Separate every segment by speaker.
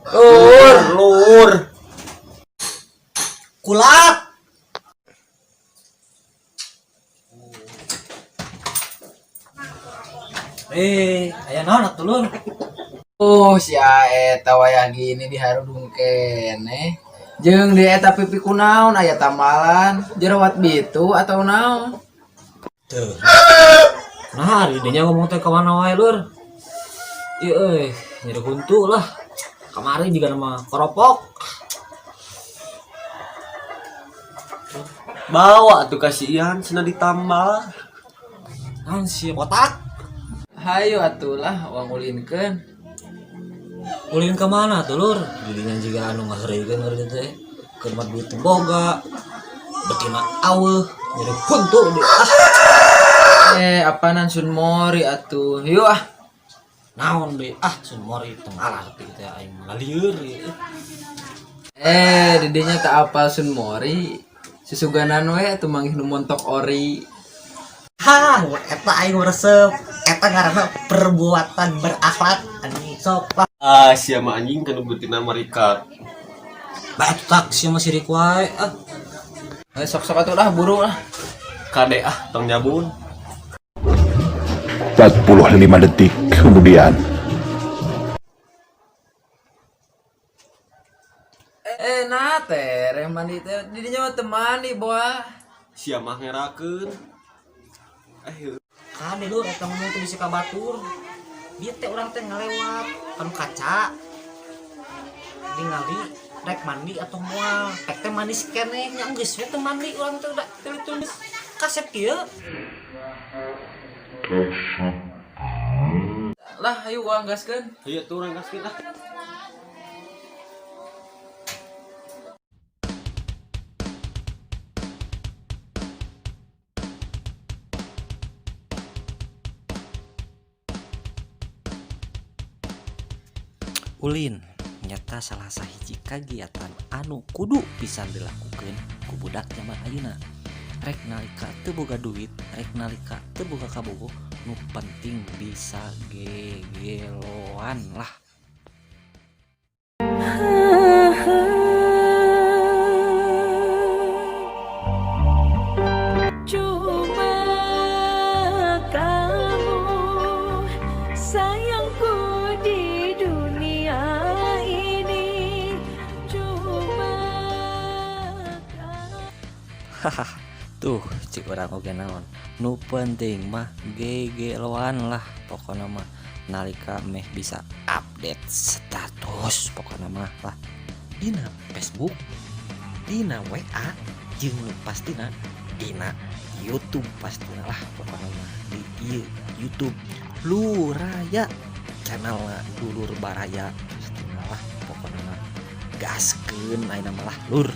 Speaker 1: Lur, lur. Kulak. Aya naon atuh lur?
Speaker 2: Si eta wayah gini diharudung keneh. Jeung di eta pipi kunaon aya tambalan jerawat bitu atau naon?
Speaker 1: Tuh. Nah, hari dinya ngomong teh ka mana wae lur? Ieu nyeri huntu lah. Kamari juga nama koropok.
Speaker 3: Bawa tuh kasihan cenah ditambal.
Speaker 1: Naon si kotak?
Speaker 2: Hayu atulah uang ulinkeun.
Speaker 1: Ulin ke mana tuh lur? Didinya juga anu ngahareukeun ngeureun teh. Keur mah duit teu boga. Betina aweuh, nyeri huntu di
Speaker 2: Apanan sun mori atuh. Yuk ah.
Speaker 1: naon be sun mori tengalah teh teh aing ngalieur ieu.
Speaker 2: Didinya tak apal sun mori. Susuganan we atuh manggih nu montok ori.
Speaker 1: Hah, eta aing resep. Eta ngaranna perbuatan berakhlak anjing sopan.
Speaker 3: Sia mah anjing kana betina marikat.
Speaker 1: Bae tak sia mah sirik wae.
Speaker 2: Sok-sok atuh lah buru lah.
Speaker 3: Kade tong nyabun.
Speaker 4: 45 detik kemudian.
Speaker 2: Nah teh reh mandi teh didinya mah teu mandi boah.
Speaker 3: Sia mah ngerakeun.
Speaker 1: Kade lur eta ngomong teh bisi ka batur. Ieu teh urang teh ngalewat anu kaca. Ningali rek mandi atau moal. Tek teh mandi keneh nya geus we teh mandi urang teh udah tulis kasep kieu.
Speaker 2: Lah ayo uang gaskeun.
Speaker 3: Ieu tuh urang gaskeun ah.
Speaker 5: Ulin nyata salah sahiji kagiatan anu kudu pisan dilakukeun ku budak zaman ayeuna. Rek nalika teu boga duit, rek nalika teu boga kabogo, nu penting bisa gegeloan lah.
Speaker 6: Cuma kamu sayangku di dunia ini. Cuma
Speaker 5: Hahaha. Tuh cik orang oge naon, nu penting mah gegeloan lah pokokna mah nalika meh bisa update status pokokna mah lah dina Facebook, dina WA, jeung pastina dina YouTube pastina lah pokokna mah di ieu YouTube Luraya channelna Dulur Baraya pastina lah pokokna mah gaskeun ayeuna mah lah lur.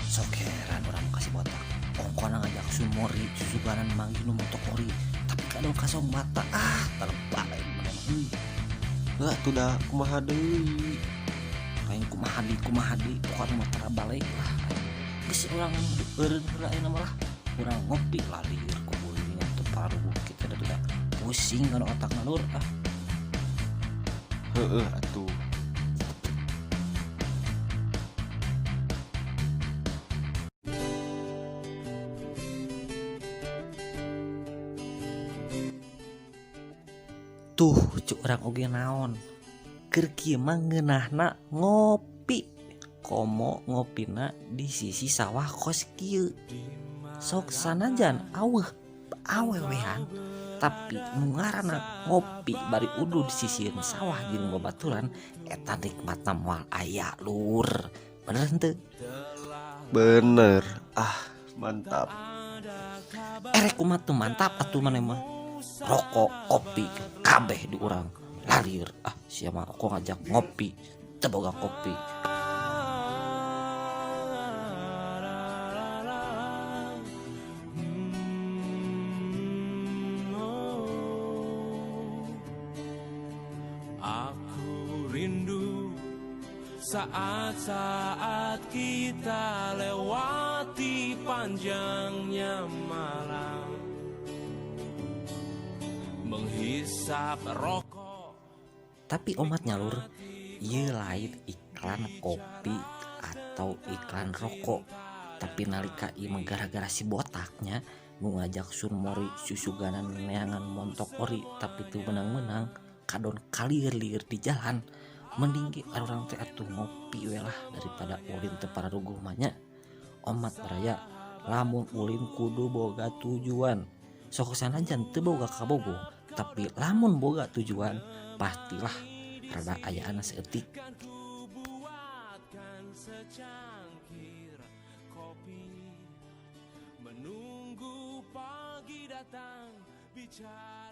Speaker 5: Sokeran orang kasih botak ongkona ngajak sumori susuganan manggil nu motok ori tapi kadang kasong mata terbalik mana mah
Speaker 3: Lah tuh dah kumaha deui.
Speaker 5: kain kumaha di pokoknya mah terbalik lah geus urang eureun heula ayeuna mah lah urang ngopi lah lieur ku beuling teu paruh kita da pusing kana otakna lur
Speaker 3: Heueuh atuh.
Speaker 5: tuh cuk urang oge naon keur kieu mah ngeunahna ngopi komo ngopina di sisi sawah kos kieu sok sanajan awewehan tapi nu ngaranna ngopi bari udu di sisieun sawah jeung babaturan eta nikmatna moal aya lur bener henteu
Speaker 3: Bener. Mantap.
Speaker 5: erek kumaha teu mantap atuh maneh mah rokok kopi kabeh di urang lalir sia mah kok ngajak ngopi teu boga kopi.
Speaker 6: aku rindu
Speaker 7: saat-saat kita lewati panjangnya malam, menghisap rokok.
Speaker 5: Tapi omat nyalur, ieu lain iklan kopi atau iklan rokok. Tapi nalika ieu gara-gara si botaknya nu ngajak Sun Mori susuganan neangan montok ori, tapi tuh menang-menang kadon kalir-lir di jalan. Mending ge orang teh atuh ngopi we lah daripada ulin teu pararuguh mah nya. Omat raya, lamun ulin kudu boga tujuan. Sok sanajan teu boga kabogo, tapi lamun boga tujuan pastilah rada ayaana saeutik.
Speaker 7: Buatkan secangkir kopi, menunggu pagi datang bicara.